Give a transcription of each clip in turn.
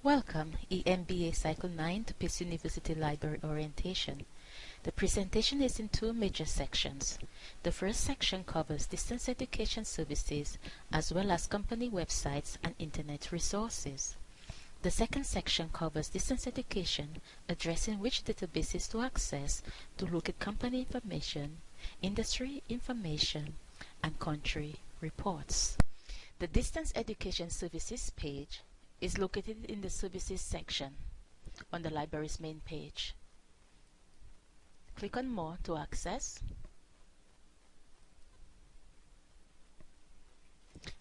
Welcome, EMBA Cycle 9 to Peace University Library Orientation. The presentation is in two major sections. The first section covers distance education services as well as company websites and internet resources. The second section covers distance education, addressing which databases to access to look at company information, industry information, and country reports. The distance education services page is located in the services section on the library's main page. Click on More to access,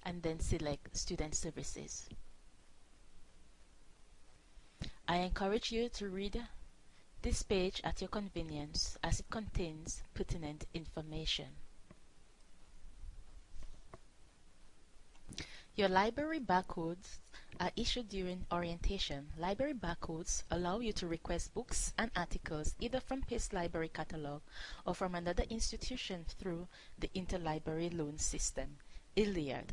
and then select Student Services. I encourage you to read this page at your convenience as it contains pertinent information. Your library barcodes are issued during orientation. Library barcodes allow you to request books and articles either from Pace Library Catalog or from another institution through the Interlibrary Loan System, ILLIAD.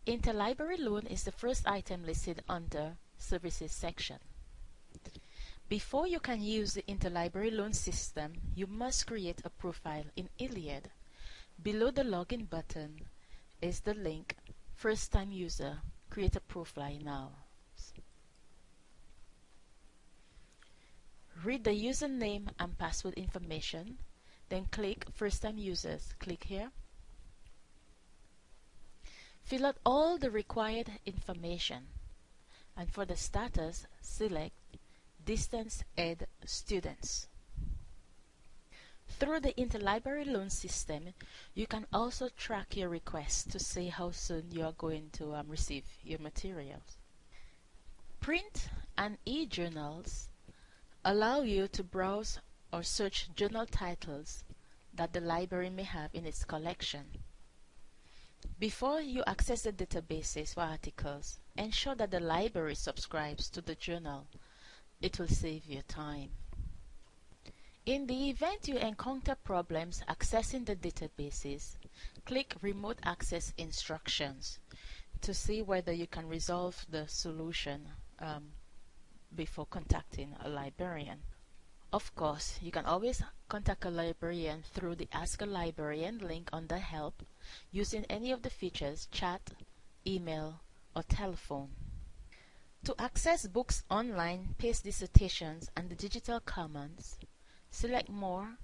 Interlibrary Loan is the first item listed under Services section. Before you can use the Interlibrary Loan System, you must create a profile in ILLIAD. Below the Login button is the link First Time User, create a profile now. Read the username and password information, then click First Time Users. Click here. Fill out all the required information, and for the status, select Distance Ed Students. Through the Interlibrary Loan System, you can also track your requests to see how soon you are going to receive your materials. Print and e-journals allow you to browse or search journal titles that the library may have in its collection. Before you access the databases for articles, ensure that the library subscribes to the journal. It will save you time. In the event you encounter problems accessing the databases, click Remote Access Instructions to see whether you can resolve the solution before contacting a librarian. Of course, you can always contact a librarian through the Ask a Librarian link under Help using any of the features chat, email, or telephone. To access books online, Pace Dissertations, and the Digital Commons, select More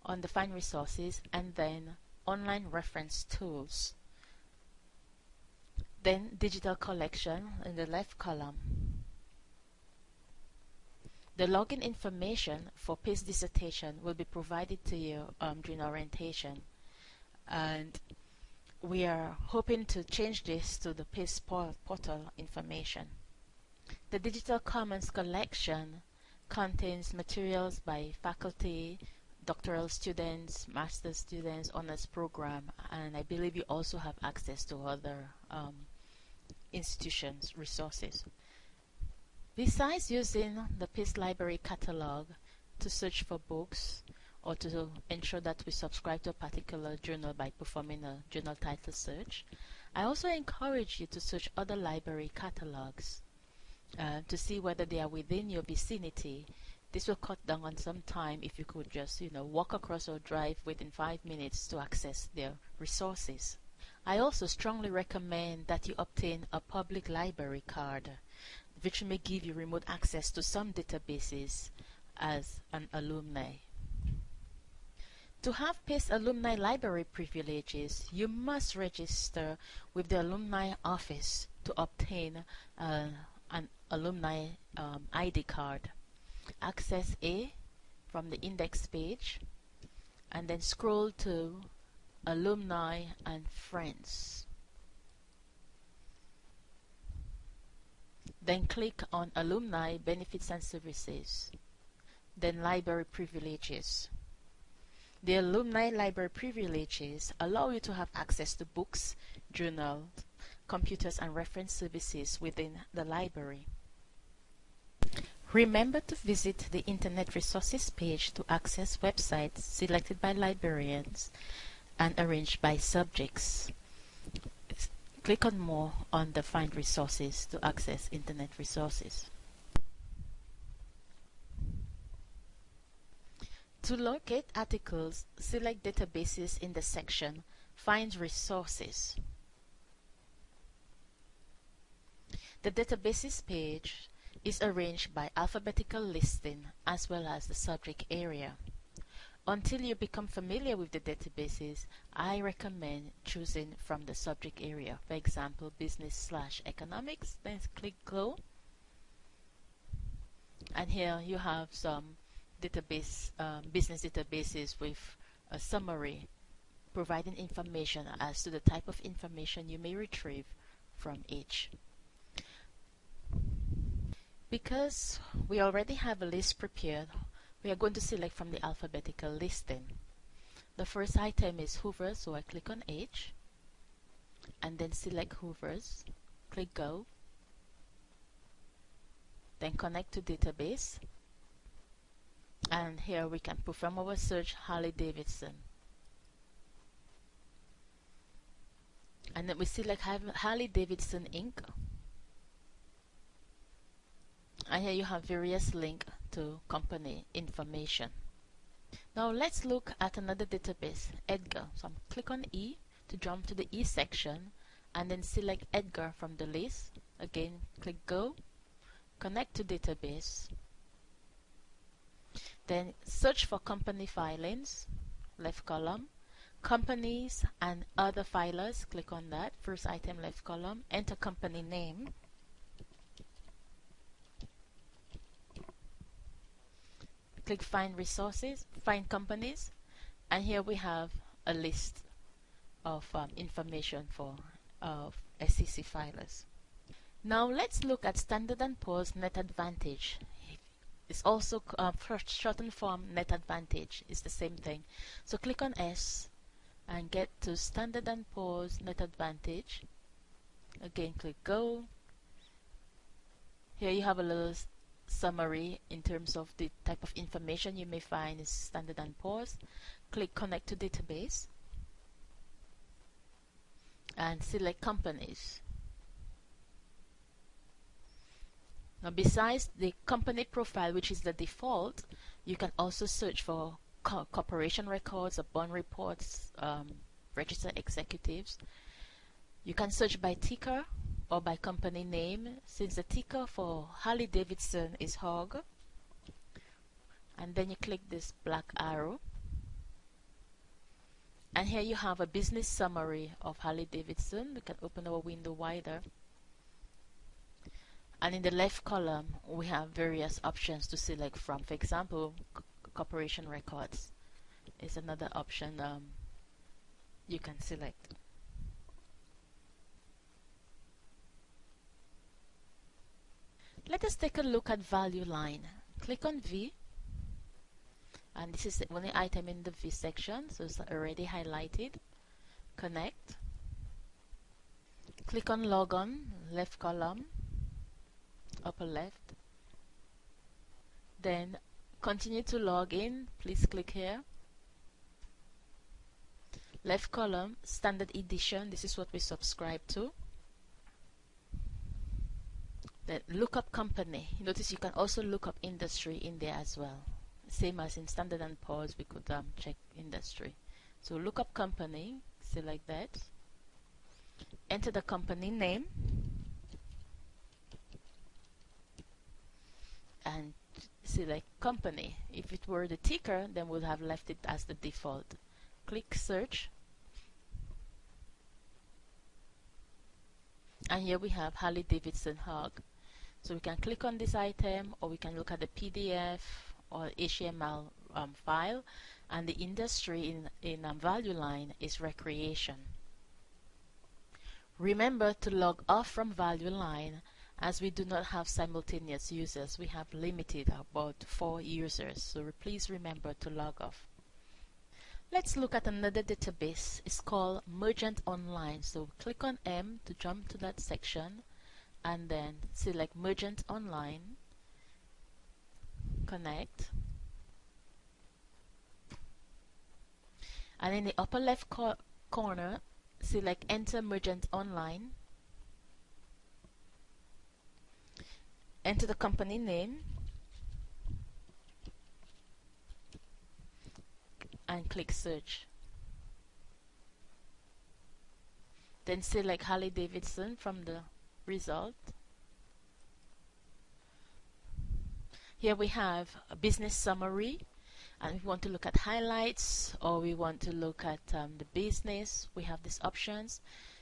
on the Find Resources and then Online Reference Tools. Then Digital Collection in the left column. The login information for Pace Dissertation will be provided to you during orientation, and we are hoping to change this to the Pace portal information. The Digital Commons collection contains materials by faculty, doctoral students, master's students, honors program, and I believe you also have access to other institutions' resources. Besides using the Pace Library Catalog to search for books or to ensure that we subscribe to a particular journal by performing a journal title search, I also encourage you to search other library catalogs to see whether they are within your vicinity. This will cut down on some time if you could just, walk across or drive within 5 minutes to access their resources. I also strongly recommend that you obtain a public library card, which may give you remote access to some databases as an alumni. To have Pace Alumni Library privileges, you must register with the Alumni Office to obtain an alumni ID card. Access A from the index page and then scroll to Alumni and Friends. Then click on Alumni Benefits and Services, then Library Privileges. The Alumni Library Privileges allow you to have access to books, journals, computers, and reference services within the library. Remember to visit the Internet Resources page to access websites selected by librarians and arranged by subjects. Click on More on the Find Resources to access Internet resources. To locate articles, select Databases in the section Find Resources. The Databases page is arranged by alphabetical listing as well as the subject area. Until you become familiar with the databases, I recommend choosing from the subject area. For example, business/economics, then click Go. And here you have some business databases with a summary providing information as to the type of information you may retrieve from each. Because we already have a list prepared, we are going to select from the alphabetical listing. The first item is Hoovers, so I click on H and then select Hoovers, click Go, then connect to database, and here we can perform our search Harley-Davidson. And then we select Harley-Davidson Inc. And here you have various links to company information. Now let's look at another database, Edgar. So I'm click on E to jump to the E section and then select Edgar from the list. Again, click Go, connect to database. Then search for company filings, left column, companies and other filers, click on that, first item left column, enter company name. Click Find Resources, Find Companies, and here we have a list of information for SEC filers. Now let's look at Standard & Poor's Net Advantage. It's also shortened form Net Advantage. It's the same thing. So click on S and get to Standard & Poor's Net Advantage. Again, click Go. Here you have a little summary in terms of the type of information you may find in Standard & Poor's. Click Connect to Database and select Companies. Now besides the company profile, which is the default, you can also search for corporation records or bond reports, registered executives. You can search by ticker or by company name, since the ticker for Harley-Davidson is HOG. And then you click this black arrow. And here you have a business summary of Harley-Davidson. We can open our window wider. And in the left column, we have various options to select from. For example, corporation records is another option you can select. Let us take a look at value line. Click on V, and this is the only item in the V section, so it's already highlighted. Connect. Click on Log On, left column, upper left. Then continue to log in. Please click here. Left column, Standard Edition. This is what we subscribe to. Then look up company. Notice you can also look up industry in there as well. Same as in Standard & Poor's, we could check industry. So look up company, select that. Enter the company name. And select company. If it were the ticker, then we'll have left it as the default. Click search. And here we have Harley-Davidson HOG. So we can click on this item, or we can look at the PDF or HTML file, and the industry in value line is recreation. Remember to log off from value line, as we do not have simultaneous users. We have limited about 4 users, so please remember to log off. Let's look at another database. It's called Mergent Online. So click on M to jump to that section, and then select Mergent Online, connect, and in the upper left corner select Enter Mergent Online, enter the company name, and click search. Then select Harley Davidson from the result. Here we have a business summary, and if we want to look at highlights or we want to look at the business, we have these options.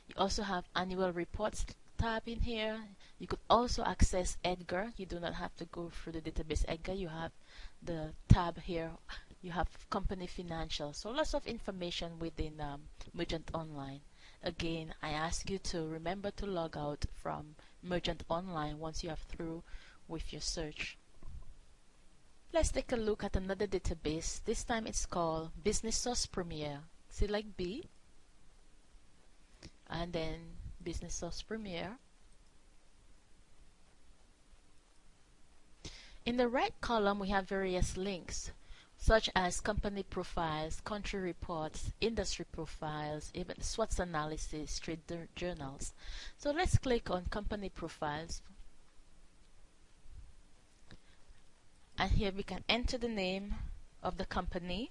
You also have annual reports tab in here. You could also access Edgar. You do not have to go through the database Edgar. You have the tab here. You have company financials. So lots of information within Mergent Online. Again, I ask you to remember to log out from Mergent Online once you are through with your search. Let's take a look at another database. This time it's called Business Source Premier. Select B and then Business Source Premier. In the right column we have various links such as company profiles, country reports, industry profiles, even SWOT analysis, trade journals. So let's click on company profiles. And here we can enter the name of the company,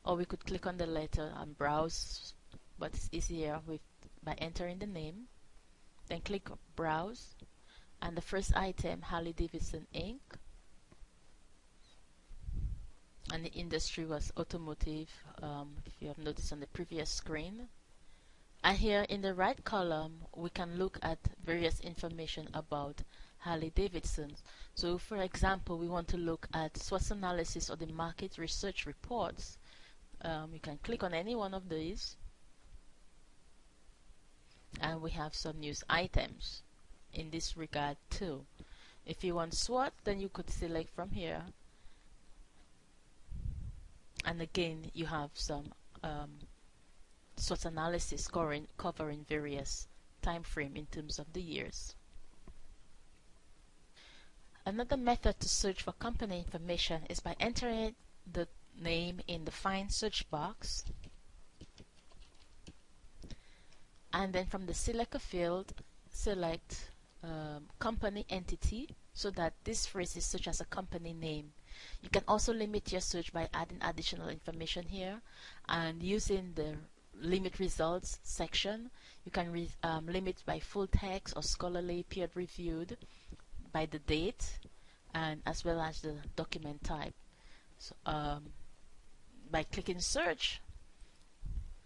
or we could click on the letter and browse, but it's easier by entering the name. Then click browse, and the first item, Harley Davidson Inc. And the industry was automotive, if you have noticed on the previous screen. And here in the right column we can look at various information about Harley Davidson. So for example, we want to look at SWOT analysis or the market research reports. You can click on any one of these and we have some news items in this regard too. If you want SWOT, then you could select from here, and again you have some SWOT analysis covering various time frame in terms of the years. Another method to search for company information is by entering the name in the Find search box, and then from the Select a field, select company entity, so that this phrase is such as a company name. You can also limit your search by adding additional information here, and using the limit results section you can limit by full text or scholarly, peer reviewed, by the date, and as well as the document type. So, by clicking search,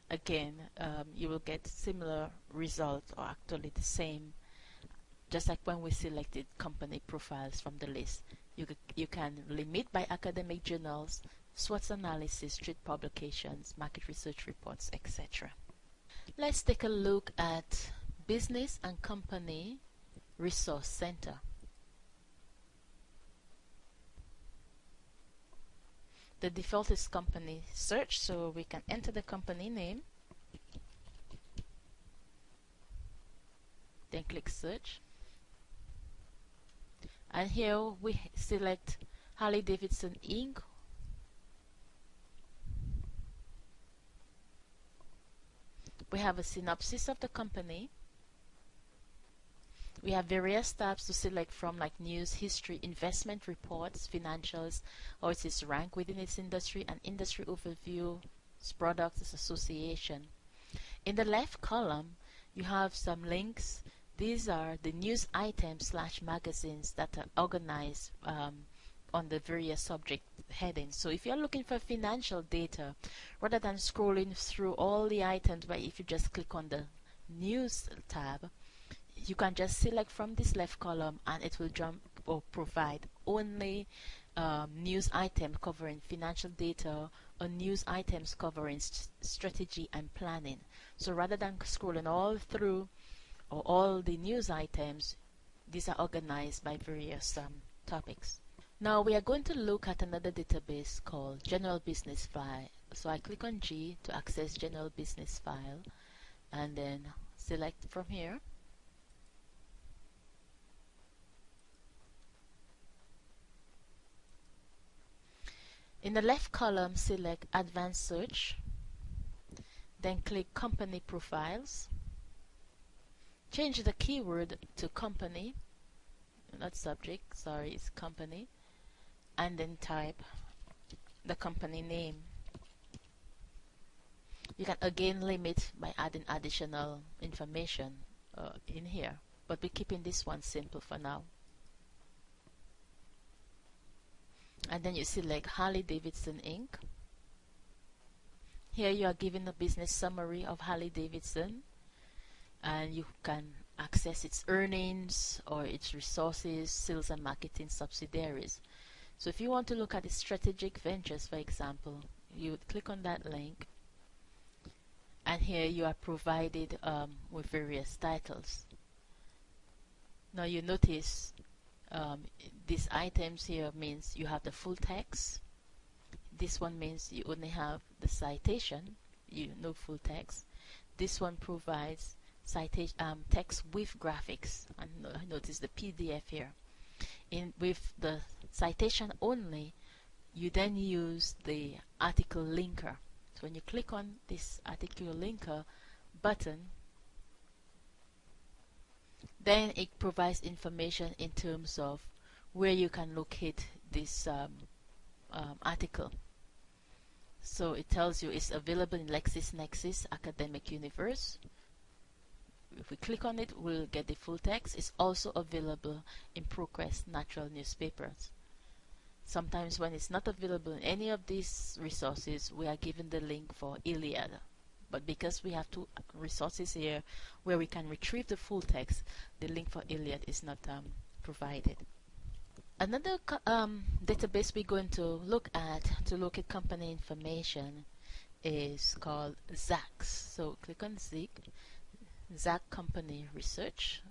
again you will get similar results, or actually the same, just like when we selected company profiles from the list. You can limit by academic journals, SWOT analysis, trade publications, market research reports, etc. Let's take a look at Business and Company Resource Center. The default is company search, so we can enter the company name, then click search, and here we select Harley Davidson Inc. We have a synopsis of the company. We have various tabs to select from, like news, history, investment reports, financials, how it is ranked within its industry, and industry overview, its products, its association. In the left column, you have some links. These are the news items / magazines that are organized on the various subject headings. So if you're looking for financial data, rather than scrolling through all the items, but if you just click on the news tab, you can just select from this left column and it will jump or provide only news items covering financial data or news items covering strategy and planning. So rather than scrolling all through or all the news items, these are organized by various topics. Now we are going to look at another database called General Business File. So I click on G to access General Business File and then select from here. In the left column, select Advanced Search, then click Company Profiles. Change the keyword to company, not subject, sorry, it's company, and then type the company name. You can again limit by adding additional information in here, but we're keeping this one simple for now. And then you select Harley-Davidson Inc. Here you are given a business summary of Harley-Davidson, and you can access its earnings or its resources, sales and marketing subsidiaries. So if you want to look at its strategic ventures, for example, you would click on that link, and here you are provided with various titles. Now you notice these items here means you have the full text. This one means you only have the citation, no full text. This one provides citation text with graphics, and notice the PDF here. With the citation only, you then use the article linker. So when you click on this article linker button, then it provides information in terms of where you can locate this article. So it tells you it's available in LexisNexis Academic Universe. If we click on it, we'll get the full text. It's also available in ProQuest Natural Newspapers. Sometimes when it's not available in any of these resources, we are given the link for Iliad. But because we have two resources here where we can retrieve the full text, the link for Iliad is not provided. Another database we're going to look at to look at company information is called ZAX. So click on ZAC Company Research.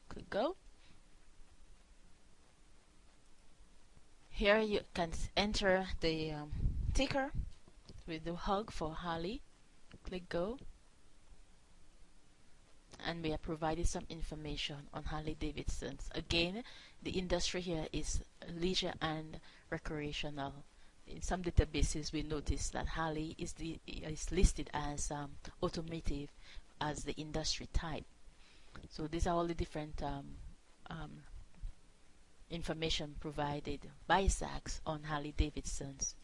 Click go. Here you can enter the ticker with the hug for Harley. Click go. And we are provided some information on Harley-Davidson's. Again, the industry here is leisure and recreational. In some databases, we notice that Harley is listed as automotive as the industry type. So these are all the different information provided by ZAX on Harley-Davidson's.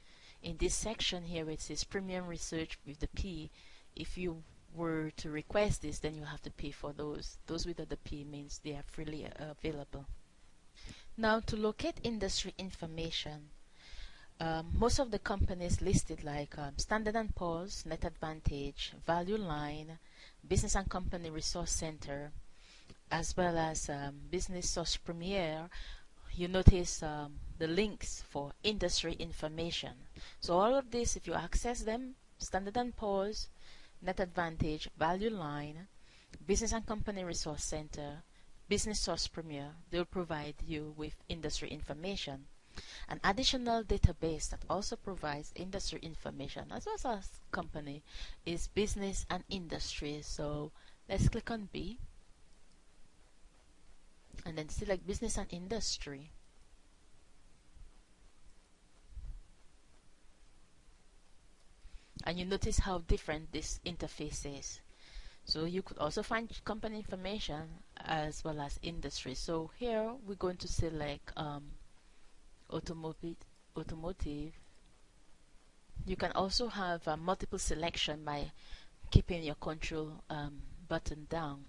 In this section here, it says Premium Research with the P. If you were to request this, then you have to pay for those. Those without the P means they are freely available. Now, to locate industry information, most of the companies listed like Standard & Poor's, Net Advantage, Value Line, Business and Company Resource Center, as well as Business Source Premier, you notice the links for industry information. So all of this, if you access them, Standard & Poor's, Net Advantage, Value Line, Business and Company Resource Center, Business Source Premier, they'll provide you with industry information. An additional database that also provides industry information as well as company is Business and Industry. So let's click on B and then select Business and Industry. And you notice how different this interface is. So you could also find company information as well as industry. So here we're going to select automotive. You can also have multiple selection by keeping your control button down.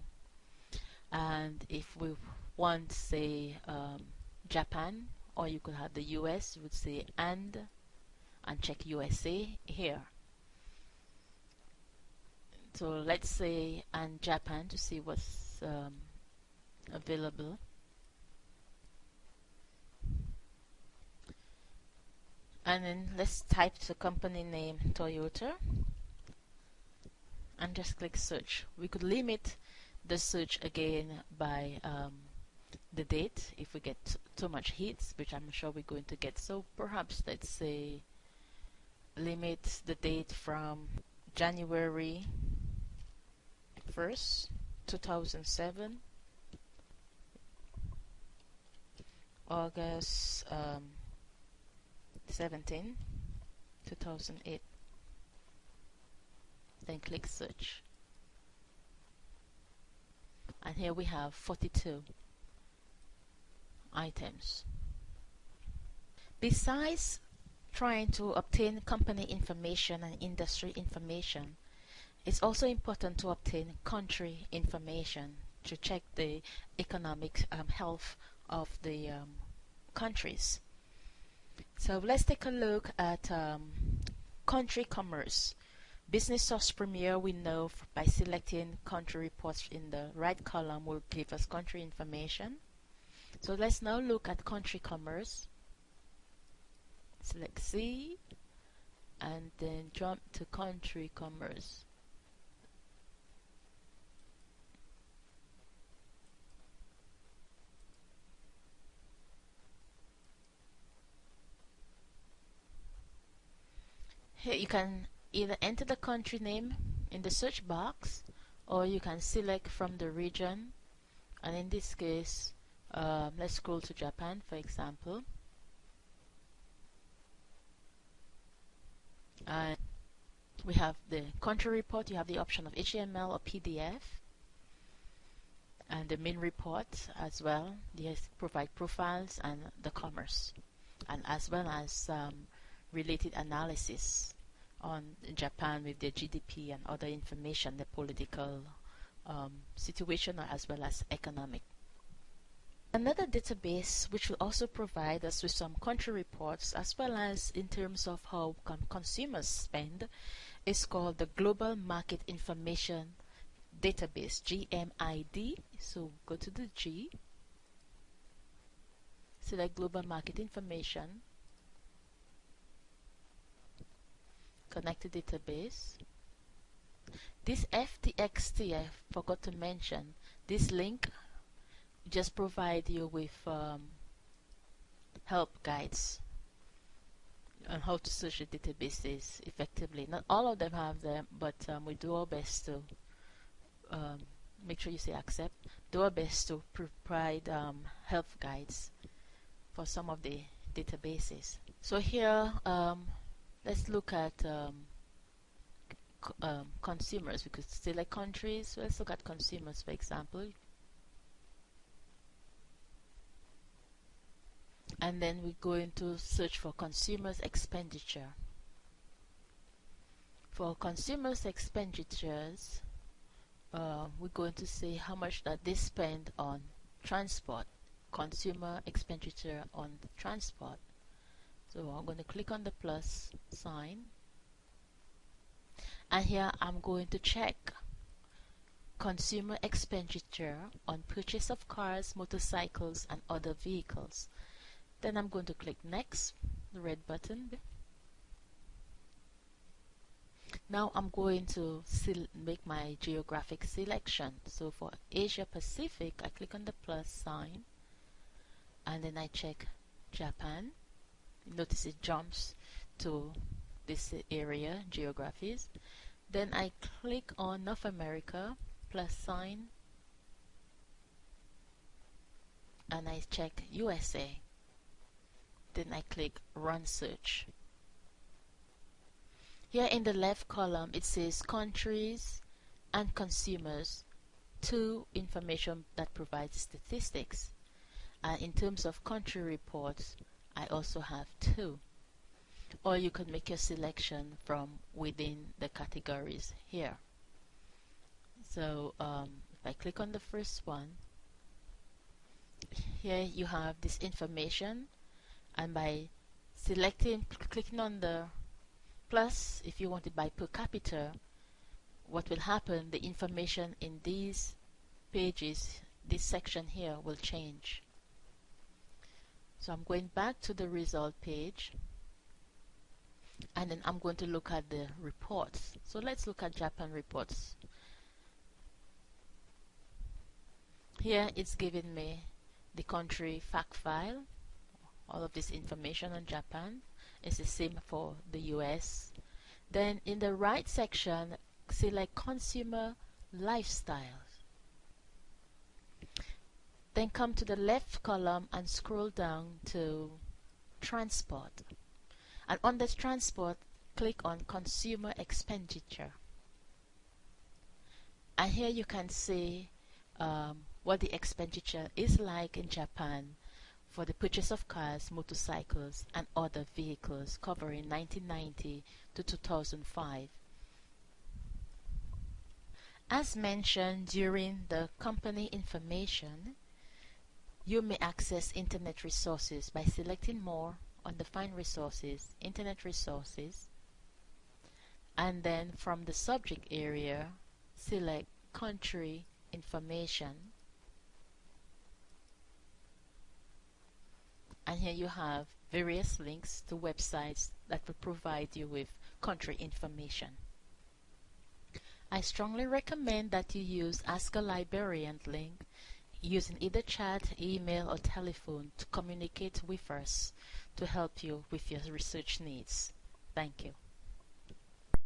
And if we want, say, Japan, or you could have the US, you would say and check USA here. So let's say and Japan to see what's available. And then let's type the company name Toyota and just click search. We could limit the search again by the date if we get too much hits, which I'm sure we're going to get. So perhaps let's say limit the date from January 1st, 2007, August 17, 2008. Then click search. And here we have 42 items. Besides trying to obtain company information and industry information, it's also important to obtain country information to check the economic health of the countries. So let's take a look at country commerce. Business Source Premier, we know by selecting country reports in the right column will give us country information. So let's now look at country commerce. Select C and then jump to country commerce. Here you can either enter the country name in the search box, or you can select from the region, and in this case let's scroll to Japan, for example, and we have the country report. You have the option of HTML or PDF, and the main report as well. These provide profiles and the commerce, and as well as related analysis on Japan with their GDP and other information, the political situation, as well as economic. Another database which will also provide us with some country reports as well as in terms of how consumers spend is called the Global Market Information Database, GMID. So go to the G, select Global Market Information, connect to database. This FTXT, I forgot to mention, this link just provide you with help guides on how to search the databases effectively. Not all of them have them, but we do our best to make sure you say accept. Do our best to provide help guides for some of the databases. So here let's look at consumers. We could select countries. Let's look at consumers, for example. And then we're going to search for consumers expenditure. For consumers expenditures, we're going to say how much that they spend on transport. Consumer expenditure on transport. So I'm going to click on the plus sign, and here I'm going to check consumer expenditure on purchase of cars, motorcycles, and other vehicles. Then I'm going to click next, the red button. Now I'm going to make my geographic selection. So for Asia Pacific, I click on the plus sign, and then I check Japan. Notice it jumps to this area, geographies. Then I click on North America, plus sign, and I check USA. Then I click Run Search. Here in the left column it says countries and consumers, two information that provides statistics. And in terms of country reports, I also have two. Or you can make your selection from within the categories here. So if I click on the first one, here you have this information, and by clicking on the plus, if you want it by per capita, what will happen, the information in these pages, this section here, will change. So I'm going back to the result page, and then I'm going to look at the reports. So let's look at Japan reports. Here it's giving me the country fact file, all of this information on Japan. It's the same for the US. Then in the right section, select consumer lifestyles. Then come to the left column and scroll down to transport. And on this transport, click on consumer expenditure. And here you can see what the expenditure is like in Japan for the purchase of cars, motorcycles, and other vehicles covering 1990 to 2005. As mentioned during the company information, you may access Internet resources by selecting More on the Find Resources, Internet Resources, and then from the subject area, select Country Information, and here you have various links to websites that will provide you with country information. I strongly recommend that you use Ask a Librarian link using either chat, email, or telephone to communicate with us to help you with your research needs. Thank you.